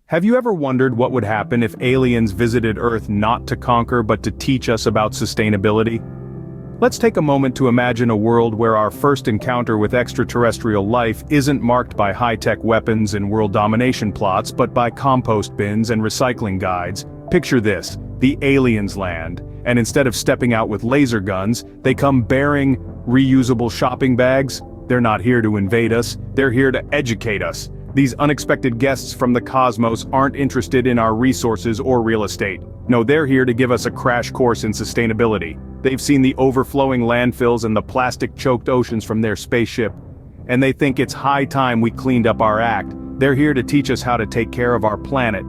Have you ever wondered what would happen if aliens visited Earth not to conquer but to teach us about sustainability? Let's take a moment to imagine a world where our first encounter with extraterrestrial life isn't marked by high-tech weapons and world domination plots but by compost bins and recycling guides. Picture this, the aliens land, and instead of stepping out with laser guns, they come bearing reusable shopping bags. They're not here to invade us, they're here to educate us. These unexpected guests from the cosmos aren't interested in our resources or real estate. No, they're here to give us a crash course in sustainability. They've seen the overflowing landfills and the plastic-choked oceans from their spaceship, and they think it's high time we cleaned up our act. They're here to teach us how to take care of our planet,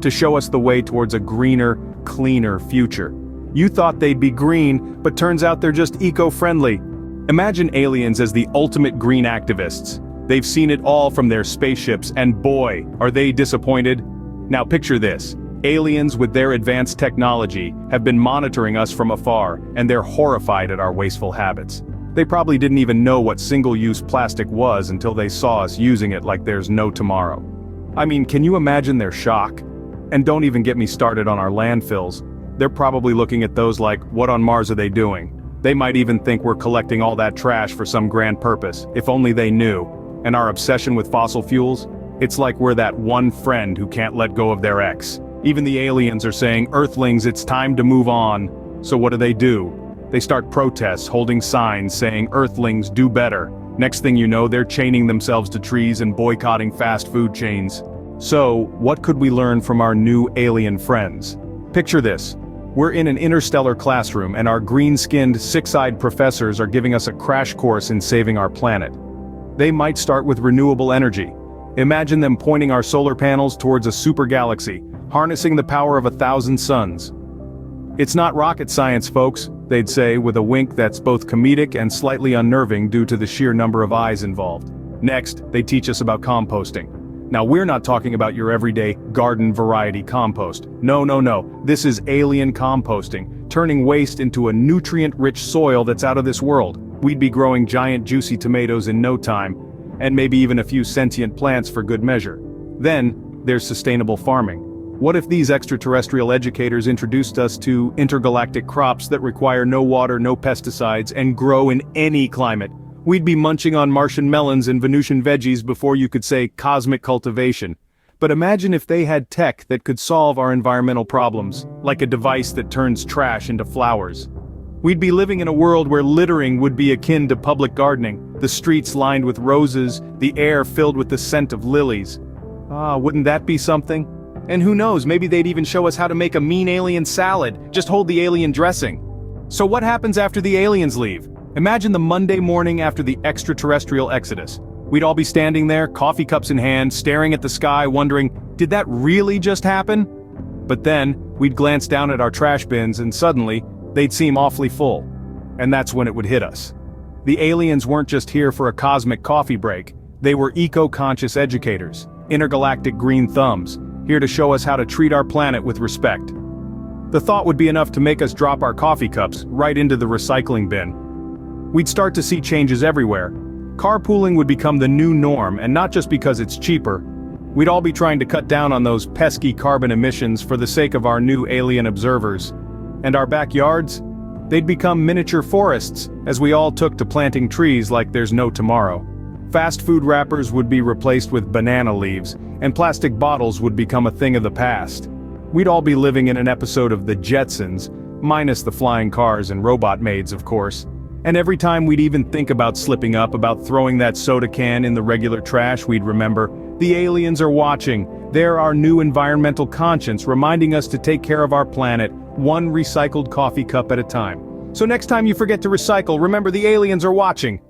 to show us the way towards a greener, cleaner future. You thought they'd be green, but turns out they're just eco-friendly. Imagine aliens as the ultimate green activists. They've seen it all from their spaceships, and boy, are they disappointed. Now picture this. Aliens with their advanced technology have been monitoring us from afar, and they're horrified at our wasteful habits. They probably didn't even know what single-use plastic was until they saw us using it like there's no tomorrow. I mean, can you imagine their shock? And don't even get me started on our landfills. They're probably looking at those like, what on Mars are they doing? They might even think we're collecting all that trash for some grand purpose, if only they knew. And our obsession with fossil fuels? It's like we're that one friend who can't let go of their ex. Even the aliens are saying, Earthlings, it's time to move on. So what do? They start protests, holding signs saying, Earthlings, do better. Next thing you know, they're chaining themselves to trees and boycotting fast food chains. So, what could we learn from our new alien friends? Picture this. We're in an interstellar classroom and our green-skinned, six-eyed professors are giving us a crash course in saving our planet. They might start with renewable energy. Imagine them pointing our solar panels towards a super galaxy, harnessing the power of 1,000 suns. It's not rocket science, folks, they'd say with a wink that's both comedic and slightly unnerving due to the sheer number of eyes involved. Next, they teach us about composting. Now we're not talking about your everyday garden variety compost. No. This is alien composting, turning waste into a nutrient-rich soil that's out of this world. We'd be growing giant juicy tomatoes in no time, and maybe even a few sentient plants for good measure. Then, there's sustainable farming. What if these extraterrestrial educators introduced us to intergalactic crops that require no water, no pesticides, and grow in any climate? We'd be munching on Martian melons and Venusian veggies before you could say cosmic cultivation. But imagine if they had tech that could solve our environmental problems, like a device that turns trash into flowers. We'd be living in a world where littering would be akin to public gardening, the streets lined with roses, the air filled with the scent of lilies. Wouldn't that be something? And who knows, maybe they'd even show us how to make a mean alien salad, just hold the alien dressing. So what happens after the aliens leave? Imagine the Monday morning after the extraterrestrial exodus. We'd all be standing there, coffee cups in hand, staring at the sky, wondering, did that really just happen? But then, we'd glance down at our trash bins and suddenly, they'd seem awfully full. And that's when it would hit us. The aliens weren't just here for a cosmic coffee break. They were eco-conscious educators, intergalactic green thumbs, here to show us how to treat our planet with respect. The thought would be enough to make us drop our coffee cups right into the recycling bin. We'd start to see changes everywhere. Carpooling would become the new norm, and not just because it's cheaper. We'd all be trying to cut down on those pesky carbon emissions for the sake of our new alien observers. And our backyards? They'd become miniature forests, as we all took to planting trees like there's no tomorrow. Fast food wrappers would be replaced with banana leaves, and plastic bottles would become a thing of the past. We'd all be living in an episode of The Jetsons, minus the flying cars and robot maids, of course. And every time we'd even think about slipping up, about throwing that soda can in the regular trash, we'd remember, the aliens are watching. They're our new environmental conscience, reminding us to take care of our planet, one recycled coffee cup at a time. So next time you forget to recycle, remember the aliens are watching.